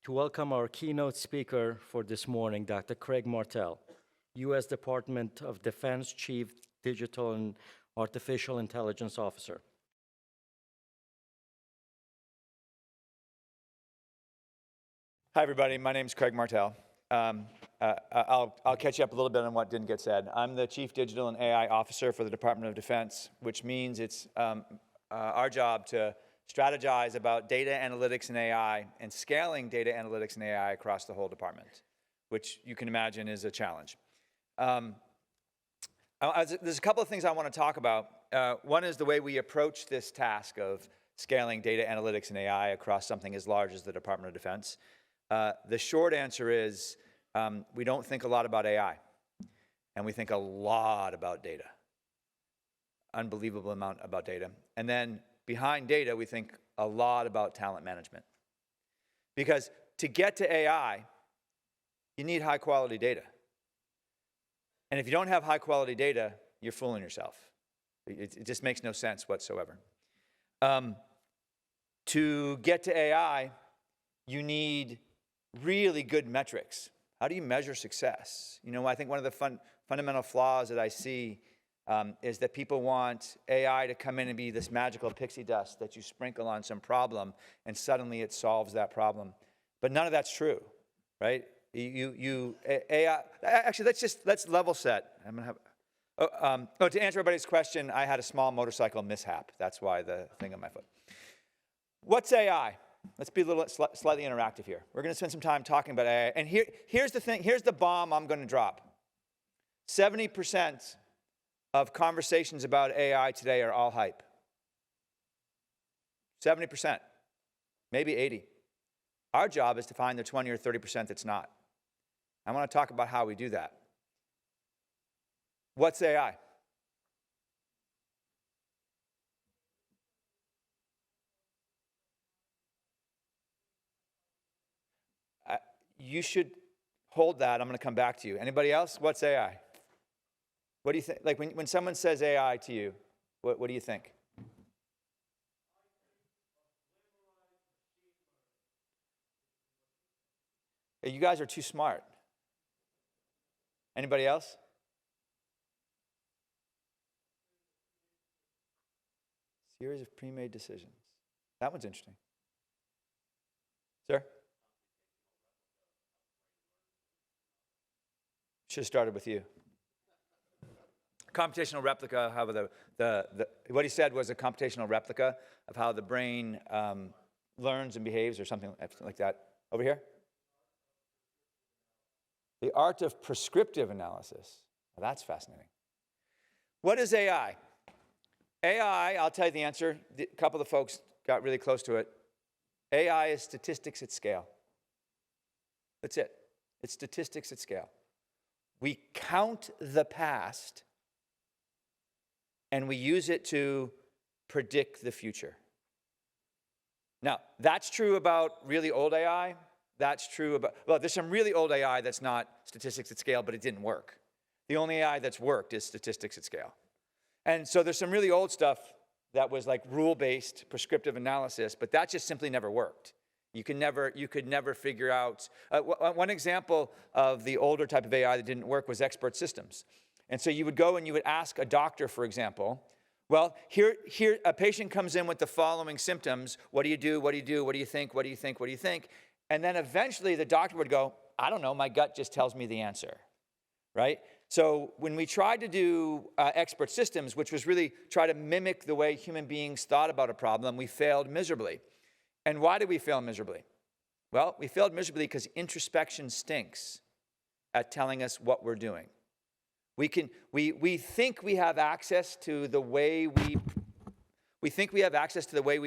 to welcome our keynote speaker for this morning, Dr. Craig Martell, U.S. Department of Defense Chief Digital and Artificial Intelligence Officer. Hi, everybody. My name is Craig Martell. I'll catch you up a little bit on what didn't get said. I'm the Chief Digital and AI Officer for the Department of Defense, which means it's our job to strategize about data analytics and AI and scaling data analytics and AI across the whole department, which you can imagine is a challenge. There's a couple of things I want to talk about. One is the way we approach this task of scaling data analytics and AI across something as large as the Department of Defense. The short answer is we don't think a lot about AI, and we think a lot about data. Unbelievable amount about data. And then behind data, we think a lot about talent management. Because to get to AI, you need high-quality data. And if you don't have high-quality data, you're fooling yourself. It just makes no sense whatsoever. To get to AI, you need really good metrics. How do you measure success? You know, I think one of the fundamental flaws that I see is that people want AI to come in and be this magical pixie dust that you sprinkle on some problem, and suddenly it solves that problem. But none of that's true, right? AI. Actually, let's level set. I'm gonna have. To answer everybody's question, I had a small motorcycle mishap. That's why the thing on my foot. What's AI? Let's be a little slightly interactive here. We're going to spend some time talking about AI. And here's the thing. Here's the bomb I'm going to drop. 70% of conversations about AI today are all hype. 70%, maybe 80%. Our job is to find the 20 or 30% that's not. I want to talk about how we do that. What's AI? You should hold that. I'm going to come back to you. Anybody else? What's AI? What do you think? Like when someone says AI to you, what do you think? Hey, you guys are too smart. Anybody else? Series of pre-made decisions. That one's interesting. Sir? Should have started with you. Computational replica, how what he said was a computational replica of how the brain learns and behaves, or something like that. Over here? The art of prescriptive analysis. Well, that's fascinating. What is AI? AI, I'll tell you the answer. A couple of folks got really close to it. AI is statistics at scale. That's it. It's statistics at scale. We count the past, and we use it to predict the future. Now, that's true about really old AI. That's true about, well, there's some really old AI that's not statistics at scale, but it didn't work. The only AI that's worked is statistics at scale. And so there's some really old stuff that was like rule-based prescriptive analysis, but that just simply never worked. You could never figure out. One example of the older type of AI that didn't work was expert systems. And so you would go and you would ask a doctor, for example, well, here a patient comes in with the following symptoms. What do you do? What do you do? What do you think? What do you think? What do you think? And then eventually the doctor would go, I don't know, my gut just tells me the answer, right? So when we tried to do expert systems, which was really try to mimic the way human beings thought about a problem, we failed miserably. And why did we fail miserably? Well, we failed miserably because introspection stinks at telling us what we're doing. We think we have access to the way we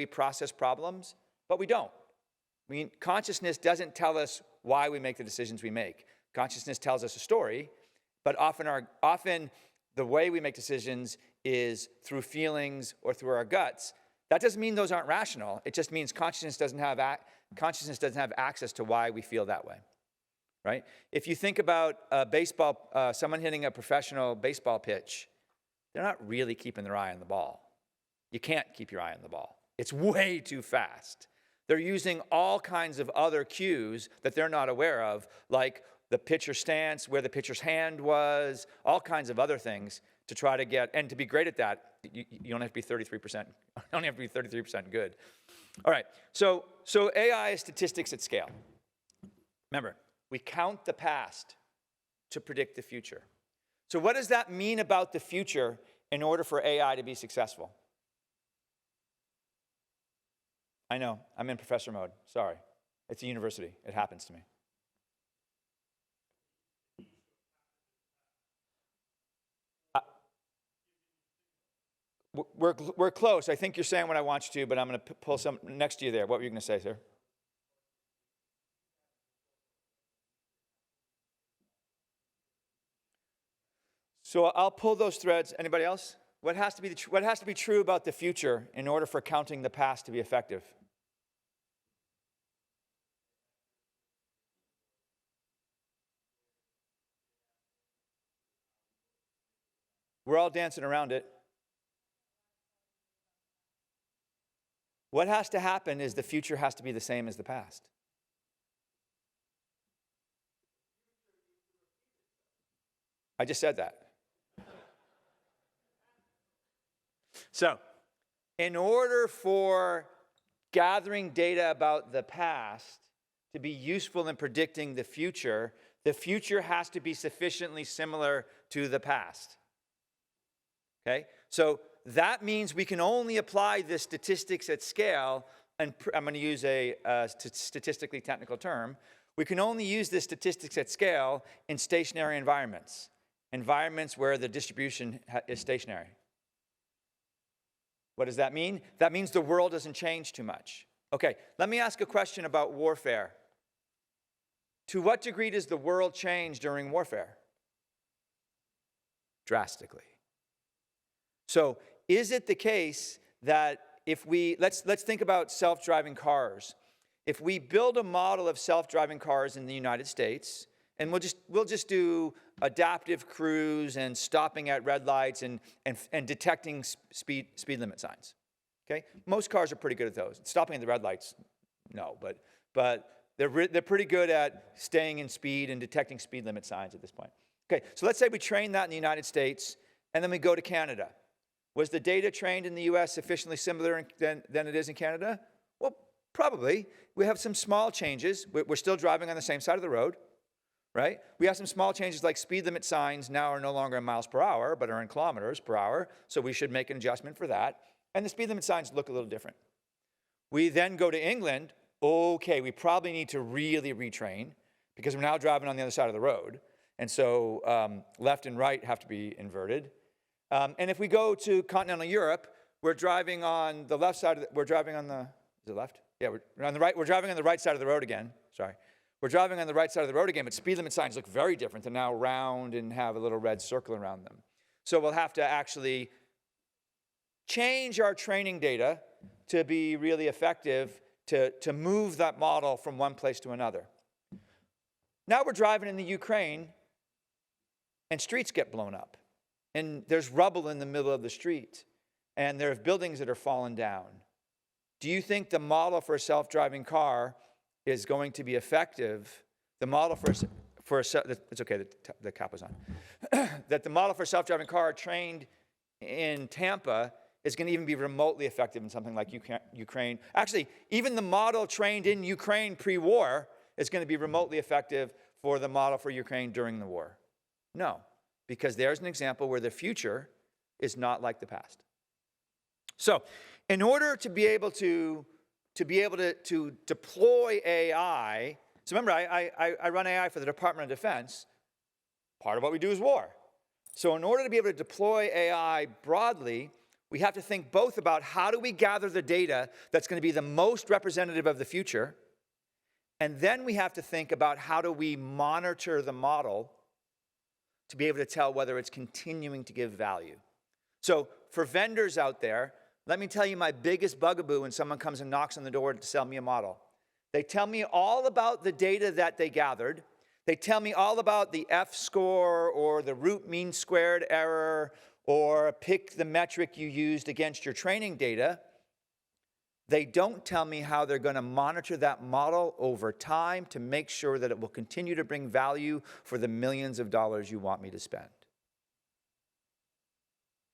process problems, but we don't. I mean, consciousness doesn't tell us why we make the decisions we make. Consciousness tells us a story, but often the way we make decisions is through feelings or through our guts. That doesn't mean those aren't rational. It just means consciousness doesn't have access to why we feel that way, right? If you think about someone hitting a professional baseball pitch, they're not really keeping their eye on the ball. You can't keep your eye on the ball. It's way too fast. They're using all kinds of other cues that they're not aware of, like the pitcher's stance, where the pitcher's hand was, all kinds of other things to try to get, and to be great at that, you don't have to be 33%, you don't have to be 33% good. All right, so AI is statistics at scale. Remember, we count the past to predict the future. So what does that mean about the future in order for AI to be successful? I know, I'm in professor mode, sorry. It's a university, it happens to me. We're close. I think you're saying what I want you to, but I'm going to pull some next to you there. What were you going to say, sir? So I'll pull those threads. Anybody else? What has to be true about the future in order for counting the past to be effective? We're all dancing around it. What has to happen is the future has to be the same as the past. I just said that. So, in order for gathering data about the past to be useful in predicting the future has to be sufficiently similar to the past. Okay? So that means we can only apply this statistics at scale, and I'm going to use a statistically technical term. We can only use this statistics at scale in stationary environments, environments where the distribution is stationary. What does that mean? That means the world doesn't change too much. Okay, let me ask a question about warfare. To what degree does the world change during warfare? Drastically. So is it the case that if let's think about self-driving cars. If we build a model of self-driving cars in the United States, and we'll just do adaptive cruise and stopping at red lights and detecting speed limit signs. Okay, most cars are pretty good at those. Stopping at the red lights, no, but they're pretty good at staying in speed and detecting speed limit signs at this point. Okay, so let's say we train that in the United States, and then we go to Canada. Was the data trained in the U.S. sufficiently similar than it is in Canada? Well, probably. We have some small changes. We're still driving on the same side of the road. Right? We have some small changes like speed limit signs now are no longer in miles per hour, but are in kilometers per hour, so we should make an adjustment for that. And the speed limit signs look a little different. We then go to England. Okay, we probably need to really retrain because we're now driving on the other side of the road. And so left and right have to be inverted. And if we go to continental Europe, we're driving on the left side, we're driving on the, is it left? Yeah, we're on the right, we're driving on the right side of the road again, sorry. We're driving on the right side of the road again, but speed limit signs look very different. They're now round and have a little red circle around them. So we'll have to actually change our training data to be really effective to move that model from one place to another. Now we're driving in the Ukraine, and streets get blown up. And there's rubble in the middle of the street. And there are buildings that are falling down. Do you think the model for a self-driving car is going to be effective? The model it's okay, the cap was on. That the model for a self-driving car trained in Tampa is going to even be remotely effective in something like Ukraine. Actually, even the model trained in Ukraine pre-war is going to be remotely effective for the model for Ukraine during the war. No, because there's an example where the future is not like the past. So, in order to be able to deploy AI, so remember, I run AI for the Department of Defense. Part of what we do is war. So in order to be able to deploy AI broadly, we have to think both about how do we gather the data that's going to be the most representative of the future, and then we have to think about how do we monitor the model to be able to tell whether it's continuing to give value. So for vendors out there, let me tell you my biggest bugaboo when someone comes and knocks on the door to sell me a model. They tell me all about the data that they gathered. They tell me all about the F-score or the root mean squared error or pick the metric you used against your training data. They don't tell me how they're going to monitor that model over time to make sure that it will continue to bring value for the millions of dollars you want me to spend.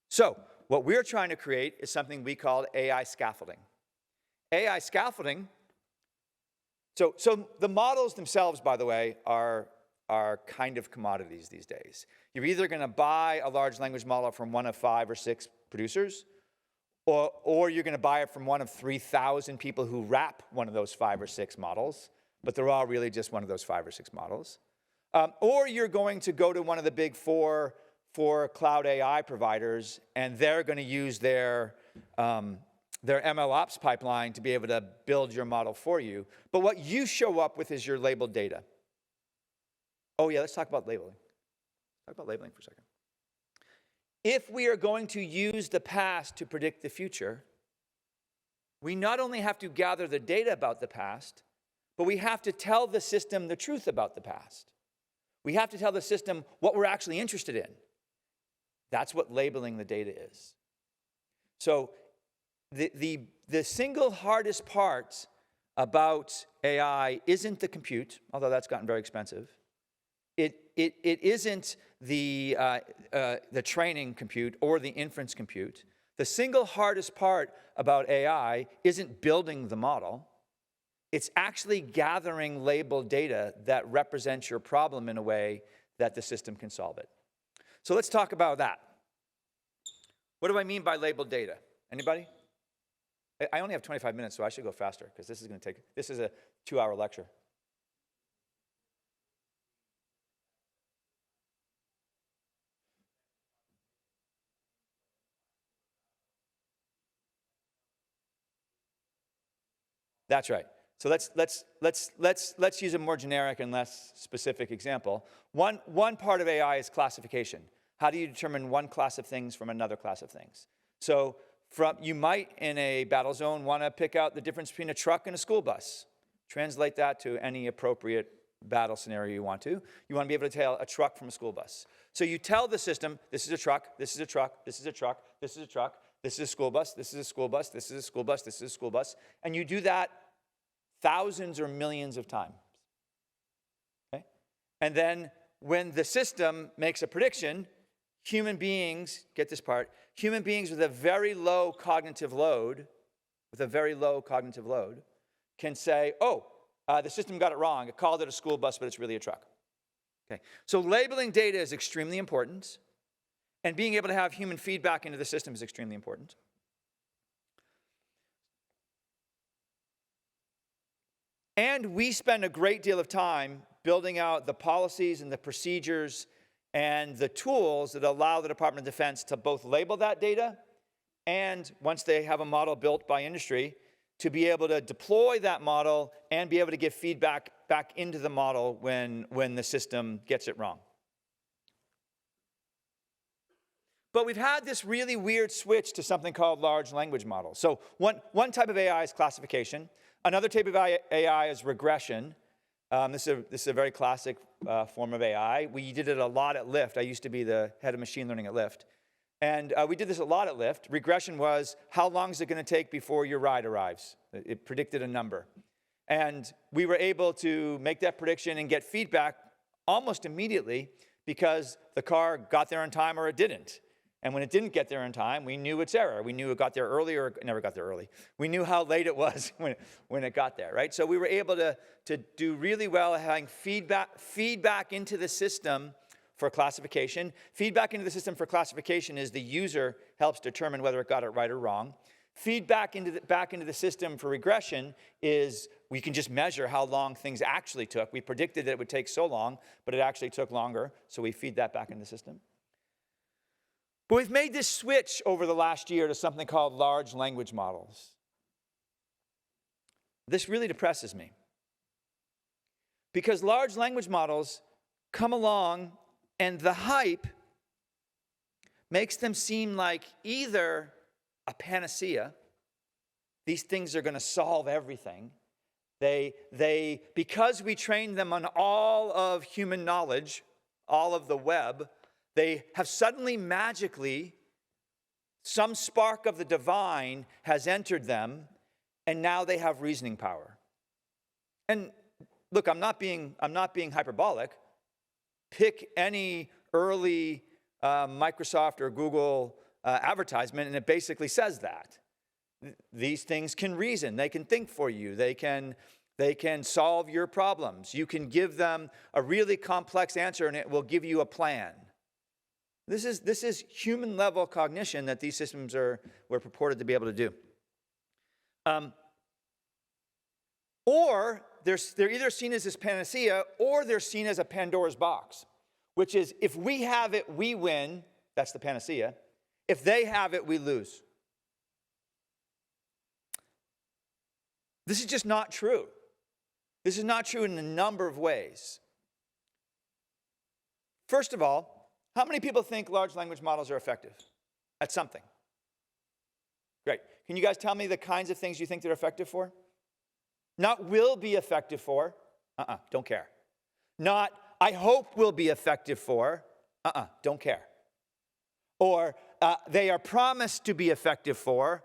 So what we're trying to create is something we call AI scaffolding. AI scaffolding, so the models themselves, by the way, are kind of commodities these days. You're either going to buy a large language model from one of 5 or 6 producers, or you're going to buy it from one of 3,000 people who wrap one of those 5 or 6 models, but they're all really just one of those 5 or 6 models. Or you're going to go to one of the big four cloud AI providers, and they're going to use their MLOps pipeline to be able to build your model for you. But what you show up with is your labeled data. Oh yeah, let's talk about labeling. Talk about labeling for a second. If we are going to use the past to predict the future, we not only have to gather the data about the past, but we have to tell the system the truth about the past. We have to tell the system what we're actually interested in. That's what labeling the data is. So the single hardest part about AI isn't the compute, although that's gotten very expensive. It isn't the training compute or the inference compute. The single hardest part about AI isn't building the model. It's actually gathering labeled data that represents your problem in a way that the system can solve it. So let's talk about that. What do I mean by labeled data? Anybody? I only have 25 minutes, so I should go faster, because this is a 2-hour lecture. That's right. So let's use a more generic and less specific example. One part of AI is classification. How do you determine one class of things from another class of things? So you might, in a battle zone, want to pick out the difference between a truck and a school bus. Translate that to any appropriate battle scenario you want to. You want to be able to tell a truck from a school bus. So you tell the system, this is a truck, this is a truck, this is a truck, this is a truck, this is a school bus, this is a school bus, this is a school bus, this is a school bus. And you do that thousands or millions of times. Okay? And then when the system makes a prediction, human beings, get this part, human beings with a very low cognitive load, can say, oh, the system got it wrong. It called it a school bus, but it's really a truck. Okay. So labeling data is extremely important, and being able to have human feedback into the system is extremely important. And we spend a great deal of time building out the policies and the procedures and the tools that allow the Department of Defense to both label that data and, once they have a model built by industry, to be able to deploy that model and be able to give feedback back into the model when the system gets it wrong. But we've had this really weird switch to something called large language models. So one type of AI is classification. Another type of AI is regression. This is a very classic form of AI. We did it a lot at Lyft. I used to be the head of machine learning at Lyft. And we did this a lot at Lyft. Regression was, how long is it going to take before your ride arrives? It predicted a number. And we were able to make that prediction and get feedback almost immediately because the car got there on time or it didn't. And when it didn't get there in time, we knew its error. We knew it got there early or it never got there early. We knew how late it was when it got there, right? So we were able to do really well at having feedback into the system for classification. Feedback into the system for classification is the user helps determine whether it got it right or wrong. Feedback back into the system for regression is we can just measure how long things actually took. We predicted that it would take so long, but it actually took longer, so we feed that back into the system. But we've made this switch over the last year to something called large language models. This really depresses me, because large language models come along and the hype makes them seem like either a panacea, these things are going to solve everything. Because we trained them on all of human knowledge, all of the web, they have suddenly magically, some spark of the divine has entered them, and now they have reasoning power. And look, I'm not being hyperbolic. Pick any early Microsoft or Google advertisement, and it basically says that. These things can reason. They can think for you. They can solve your problems. You can give them a really complex answer, and it will give you a plan. This is human-level cognition that these systems were purported to be able to do. Or they're either seen as this panacea, or they're seen as a Pandora's box, which is if we have it, we win. That's the panacea. If they have it, we lose. This is just not true. This is not true in a number of ways. First of all, how many people think large language models are effective at something? Great. Can you guys tell me the kinds of things you think they're effective for? Not will be effective for. Don't care. Not I hope will be effective for. Don't care. Or they are promised to be effective for.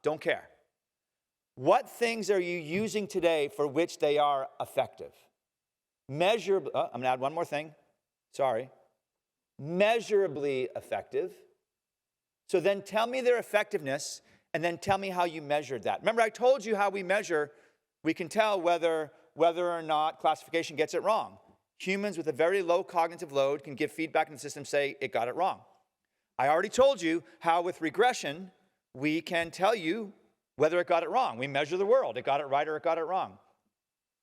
Don't care. What things are you using today for which they are effective? Measurably, I'm going to add one more thing. Sorry. Measurably effective. So then tell me their effectiveness, and then tell me how you measured that. Remember, I told you how we measure. We can tell whether or not classification gets it wrong. Humans with a very low cognitive load can give feedback in the system, say it got it wrong. I already told you how with regression, we can tell you whether it got it wrong. We measure the world. It got it right or it got it wrong.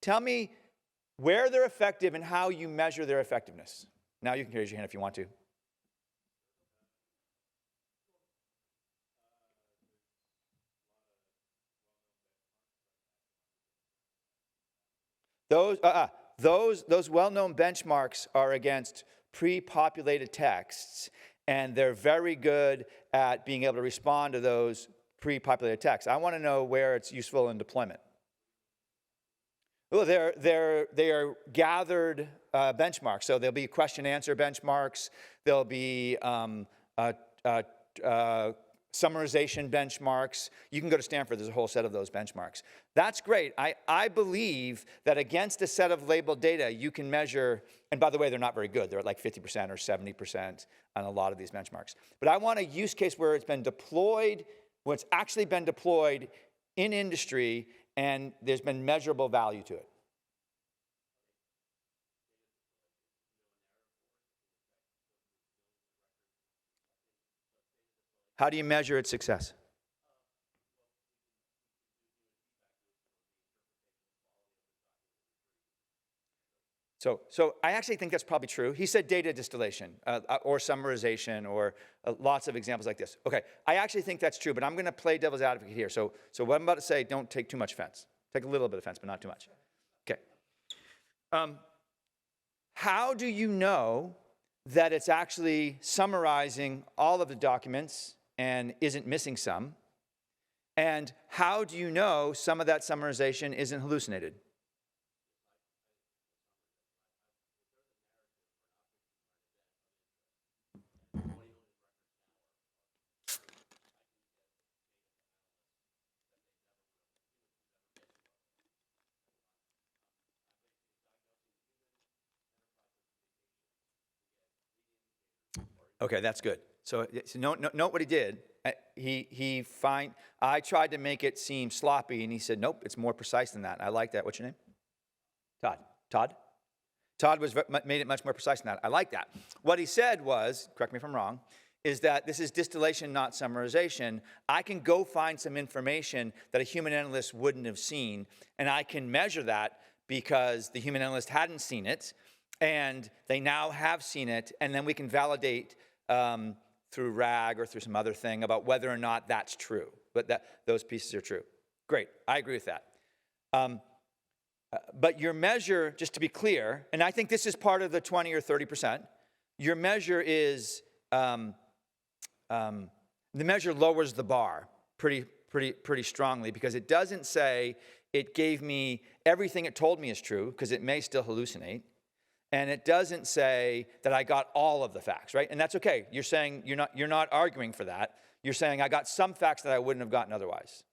Tell me where they're effective and how you measure their effectiveness. Now you can raise your hand if you want to. Those well-known benchmarks are against pre-populated texts, and they're very good at being able to respond to those pre-populated texts. I want to know where it's useful in deployment. Well, they are gathered benchmarks. So there'll be question-answer benchmarks. There'll be summarization benchmarks. You can go to Stanford. There's a whole set of those benchmarks. That's great. I believe that against a set of labeled data, you can measure, and by the way, they're not very good. They're at like 50% or 70% on a lot of these benchmarks. But I want a use case where it's been deployed, where it's actually been deployed in industry, and there's been measurable value to it. How do you measure its success? So I actually think that's probably true. He said data distillation or summarization or lots of examples like this. Okay, I actually think that's true, but I'm going to play devil's advocate here. So what I'm about to say, don't take too much offense. Take a little bit of offense, but not too much. Okay. How do you know that it's actually summarizing all of the documents and isn't missing some? And how do you know some of that summarization isn't hallucinated? Okay, that's good. So note what he did. I tried to make it seem sloppy, and he said, nope, it's more precise than that. I like that. What's your name? Todd? Todd made it much more precise than that. I like that. What he said was, correct me if I'm wrong, is that this is distillation, not summarization. I can go find some information that a human analyst wouldn't have seen, and I can measure that because the human analyst hadn't seen it, and they now have seen it, and then we can validate through RAG or through some other thing about whether or not that's true, but that those pieces are true. Great, I agree with that. But your measure, just to be clear, and I think this is part of the 20 or 30%, your measure is, the measure lowers the bar pretty strongly, because it doesn't say it gave me everything it told me is true, because it may still hallucinate. And it doesn't say that I got all of the facts, right? And that's okay. You're saying you're not arguing for that. You're saying I got some facts that I wouldn't have gotten otherwise.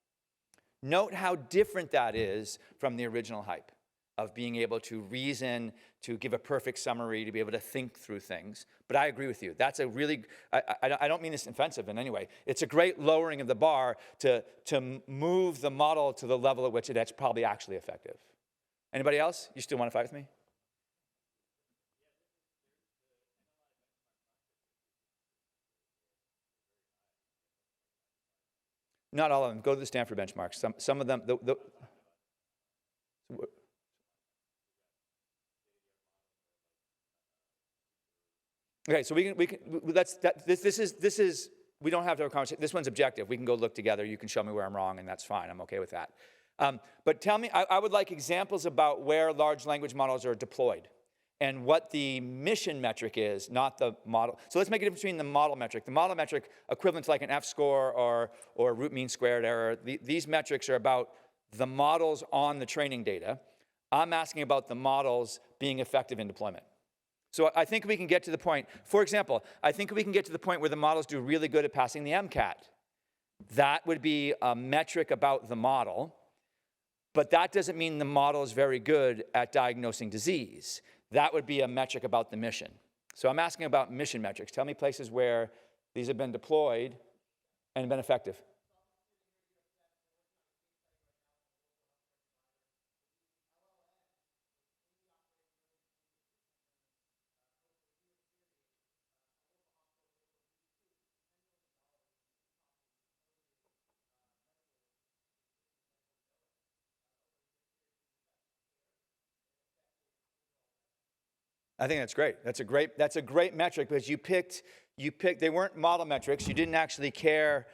Note how different that is from the original hype of being able to reason, to give a perfect summary, to be able to think through things. But I agree with you. That's a really, I don't mean this offensive in any way. It's a great lowering of the bar to move the model to the level at which it's probably actually effective. Anybody else? You still want to fight with me? Not all of them. Go to the Stanford benchmarks. Some of them, okay, so we don't have to have a conversation. This one's objective. We can go look together. You can show me where I'm wrong, and that's fine. I'm okay with that. But tell me, I would like examples about where large language models are deployed and what the mission metric is, not the model. So let's make a difference between the model metric. The model metric, equivalent to like an F-score or root mean squared error, these metrics are about the models on the training data. I'm asking about the models being effective in deployment. So I think we can get to the point, for example, I think we can get to the point where the models do really good at passing the MCAT. That would be a metric about the model, but that doesn't mean the model is very good at diagnosing disease. That would be a metric about the mission. So I'm asking about mission metrics. Tell me places where these have been deployed and been effective. I think that's great. That's a great metric because you picked, they weren't model metrics. You didn't actually care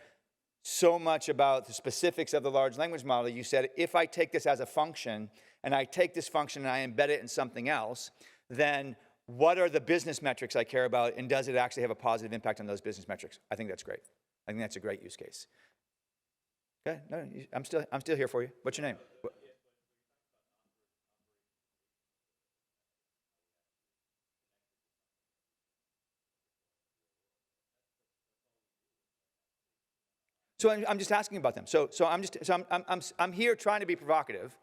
so much about the specifics of the large language model. You said, if I take this as a function, and I take this function and I embed it in something else, then what are the business metrics I care about, and does it actually have a positive impact on those business metrics? I think that's great. I think that's a great use case. Okay, no, I'm still here for you. What's your name? So I'm just asking about them. I'm here trying to be provocative,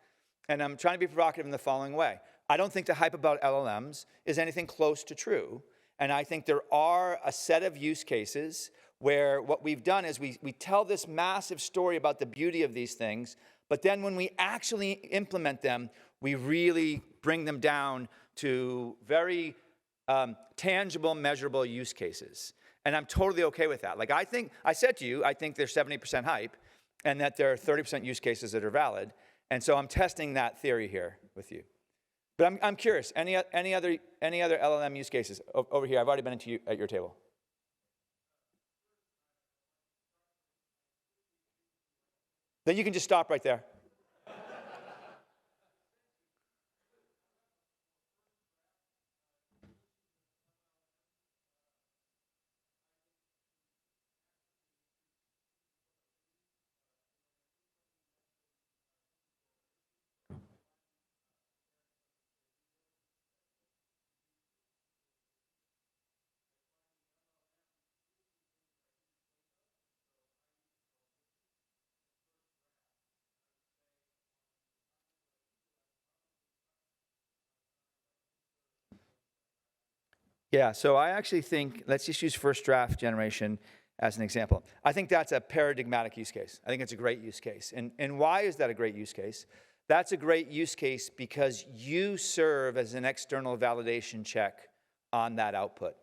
and I'm trying to be provocative in the following way. I don't think the hype about LLMs is anything close to true, and I think there are a set of use cases where what we've done is we tell this massive story about the beauty of these things, but then when we actually implement them, we really bring them down to very tangible, measurable use cases. And I'm totally okay with that. Like I said to you, I think there's 70% hype and that there are 30% use cases that are valid. And so I'm testing that theory here with you. But I'm curious, any other LLM use cases? Over here, I've already been into you at your table. Then you can just stop right there. Yeah, so I actually think, let's just use first draft generation as an example. I think that's a paradigmatic use case. I think it's a great use case. And why is that a great use case? That's a great use case because you serve as an external validation check on that output,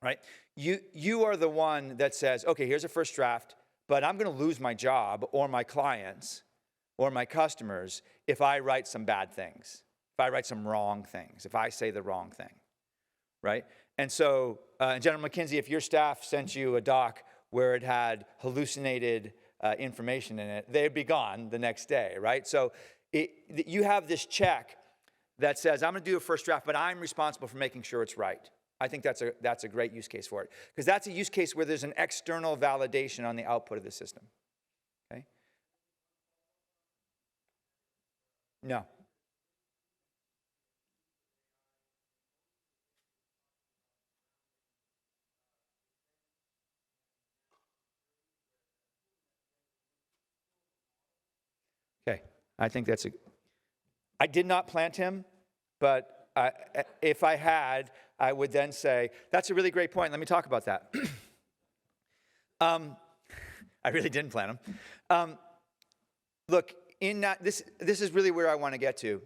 right? You are the one that says, okay, here's a first draft, but I'm going to lose my job or my clients or my customers if I write some bad things, if I write some wrong things, if I say the wrong thing. Right? And so, General McKinsey, if your staff sent you a doc where it had hallucinated information in it, they'd be gone the next day, right? So you have this check that says, I'm going to do a first draft, but I'm responsible for making sure it's right. I think that's a great use case for it. Because that's a use case where there's an external validation on the output of the system. Okay? No. I think that's I did not plant him, but if I had, I would then say, that's a really great point. Let me talk about that. I really didn't plant him. Look, this is really where I want to get to.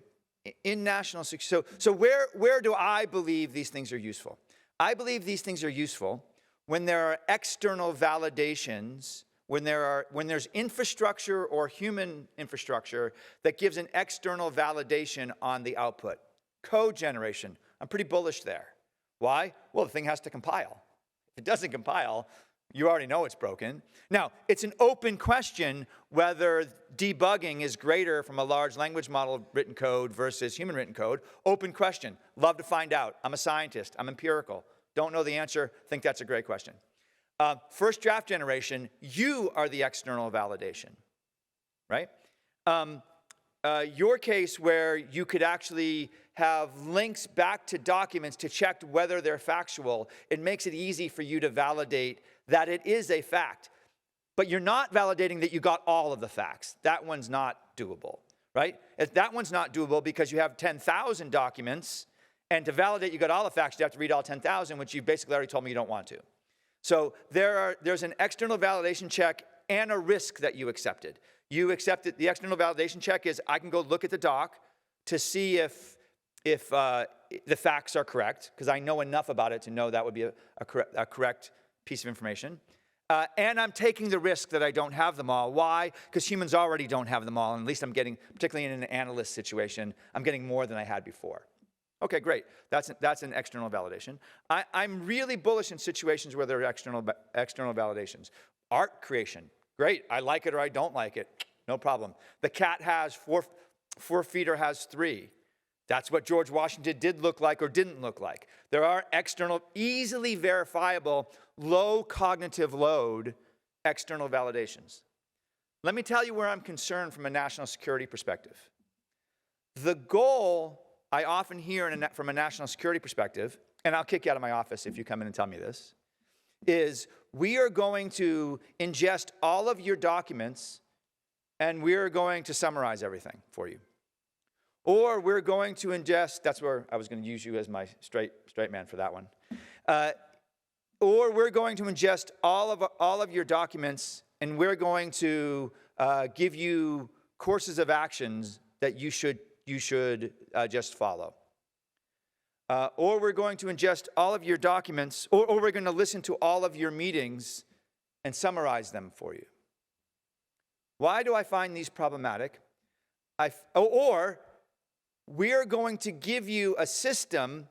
In national security, so where do I believe these things are useful? I believe these things are useful when there are external validations, when there's infrastructure or human infrastructure that gives an external validation on the output. Code generation, I'm pretty bullish there. Why? Well, the thing has to compile. If it doesn't compile, you already know it's broken. Now, it's an open question whether debugging is greater from a large language model written code versus human written code. Open question. Love to find out. I'm a scientist. I'm empirical. Don't know the answer. Think that's a great question. First draft generation, you are the external validation, right? Your case where you could actually have links back to documents to check whether they're factual, it makes it easy for you to validate that it is a fact. But you're not validating that you got all of the facts. That one's not doable, right? That one's not doable because you have 10,000 documents, and to validate you got all the facts, you have to read all 10,000, which you basically already told me you don't want to. So there's an external validation check and a risk that you accepted. You accepted the external validation check is I can go look at the doc to see if the facts are correct, because I know enough about it to know that would be a correct piece of information. And I'm taking the risk that I don't have them all. Why? Because humans already don't have them all, and at least I'm getting, particularly in an analyst situation, I'm getting more than I had before. Okay, great. That's an external validation. I'm really bullish in situations where there are external validations. Art creation, great. I like it or I don't like it, no problem. The cat has four feet or has 3. That's what George Washington did look like or didn't look like. There are external, easily verifiable, low cognitive load external validations. Let me tell you where I'm concerned from a national security perspective. The goal I often hear from a national security perspective, and I'll kick you out of my office if you come in and tell me this, is we are going to ingest all of your documents and we're going to summarize everything for you. Or we're going to ingest, that's where I was going to use you as my straight man for that one. Or we're going to ingest all of your documents and we're going to give you courses of actions that you should just follow. Or we're going to ingest all of your documents, or we're going to listen to all of your meetings and summarize them for you. Why do I find these problematic? Or we're going to give you a system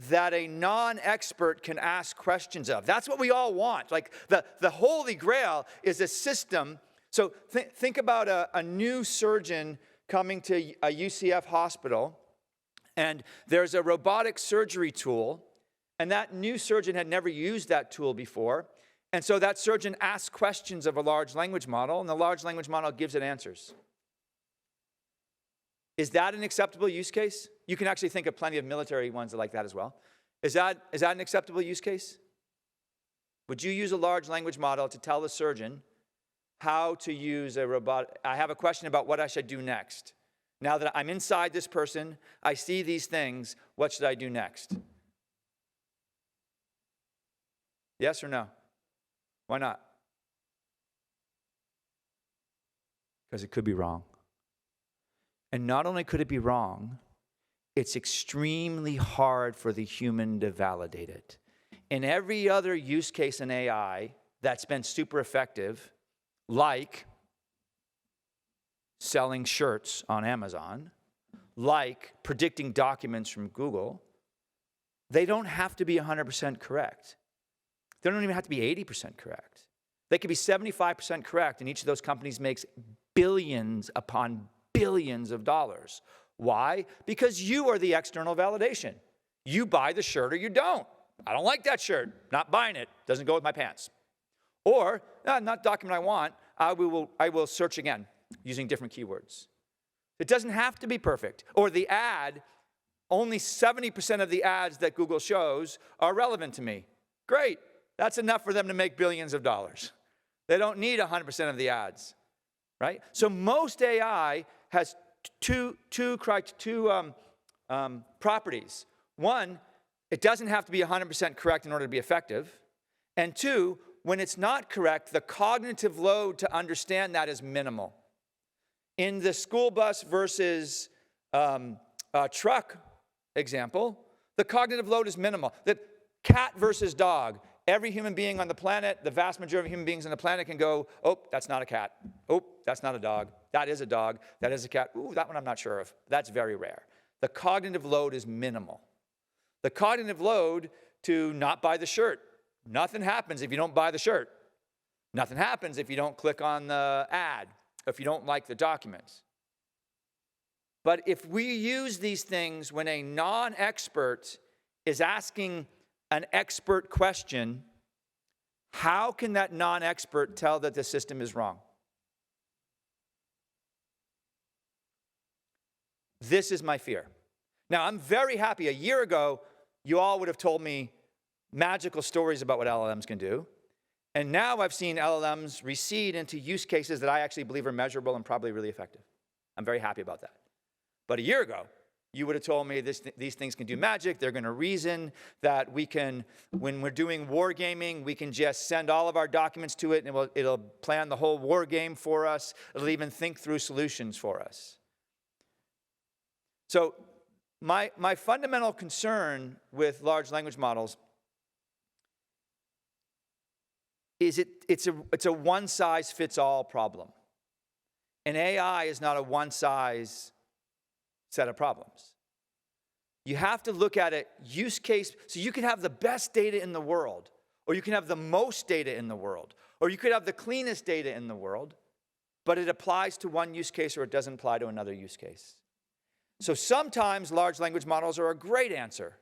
that a non-expert can ask questions of. That's what we all want. Like the holy grail is a system. So think about a new surgeon coming to a UCF hospital, and there's a robotic surgery tool, and that new surgeon had never used that tool before. And so that surgeon asks questions of a large language model, and the large language model gives it answers. Is that an acceptable use case? You can actually think of plenty of military ones like that as well. Is that an acceptable use case? Would you use a large language model to tell the surgeon how to use a robot? I have a question about what I should do next. Now that I'm inside this person, I see these things, what should I do next? Yes or no? Why not? Because it could be wrong. And not only could it be wrong, it's extremely hard for the human to validate it. In every other use case in AI that's been super effective, like selling shirts on Amazon, like predicting documents from Google, they don't have to be 100% correct. They don't even have to be 80% correct. They could be 75% correct, and each of those companies makes billions upon billions of dollars. Why? Because you are the external validation. You buy the shirt or you don't. I don't like that shirt. Not buying it. Doesn't go with my pants. Or, not the document I want. I will search again using different keywords. It doesn't have to be perfect. Or the ad, only 70% of the ads that Google shows are relevant to me. Great. That's enough for them to make billions of dollars. They don't need 100% of the ads, right? So most AI has two properties. One, it doesn't have to be 100% correct in order to be effective. And two, when it's not correct, the cognitive load to understand that is minimal. In the school bus versus truck example, the cognitive load is minimal. The cat versus dog. Every human being on the planet, the vast majority of human beings on the planet can go, oh, that's not a cat. Oh, that's not a dog. That is a dog. That is a cat. Ooh, that one I'm not sure of. That's very rare. The cognitive load is minimal. The cognitive load to not buy the shirt. Nothing happens if you don't buy the shirt. Nothing happens if you don't click on the ad, if you don't like the documents. But if we use these things when a non-expert is asking an expert question, how can that non-expert tell that the system is wrong? This is my fear. Now, I'm very happy. A year ago, you all would have told me magical stories about what LLMs can do. And now I've seen LLMs recede into use cases that I actually believe are measurable and probably really effective. I'm very happy about that. But a year ago, you would have told me these things can do magic. They're going to reason that we can, when we're doing wargaming, we can just send all of our documents to it, and it'll plan the whole war game for us. It'll even think through solutions for us. So my fundamental concern with large language models is it's a one-size-fits-all problem. And AI is not a one-size set of problems. You have to look at it use case. So you can have the best data in the world, or you can have the most data in the world, or you could have the cleanest data in the world, but it applies to one use case or it doesn't apply to another use case. So sometimes large language models are a great answer.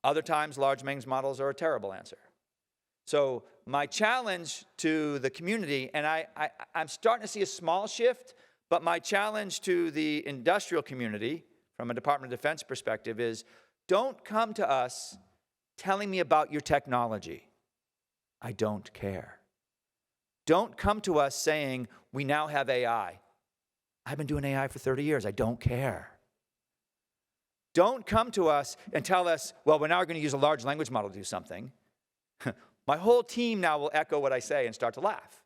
Other times large language models are a terrible answer. So my challenge to the community, and I'm starting to see a small shift, but my challenge to the industrial community from a Department of Defense perspective is, don't come to us telling me about your technology. I don't care. Don't come to us saying, we now have AI. I've been doing AI for 30 years. I don't care. Don't come to us and tell us, well, we're now going to use a large language model to do something. My whole team now will echo what I say and start to laugh.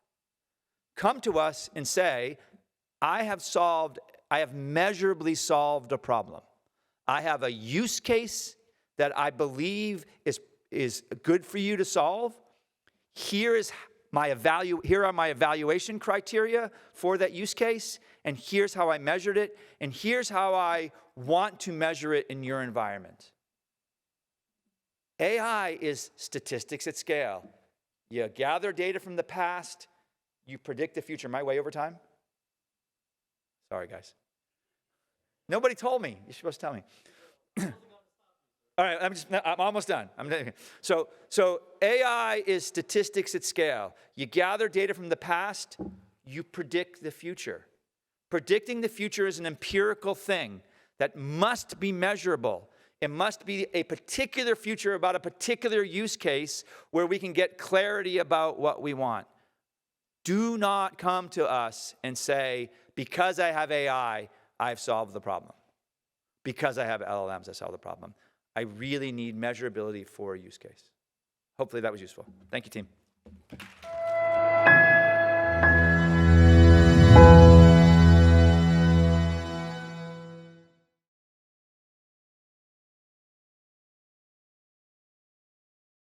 Come to us and say, I have measurably solved a problem. I have a use case that I believe is good for you to solve. Here are my evaluation criteria for that use case, and here's how I measured it, and here's how I want to measure it in your environment. AI is statistics at scale. You gather data from the past, you predict the future. Am I way over time? Sorry, guys. Nobody told me. You're supposed to tell me. All right, I'm almost done. So AI is statistics at scale. You gather data from the past, you predict the future. Predicting the future is an empirical thing that must be measurable. It must be a particular future about a particular use case where we can get clarity about what we want. Do not come to us and say, because I have AI, I've solved the problem. Because I have LLMs, I solved the problem. I really need measurability for a use case. Hopefully that was useful. Thank you, team.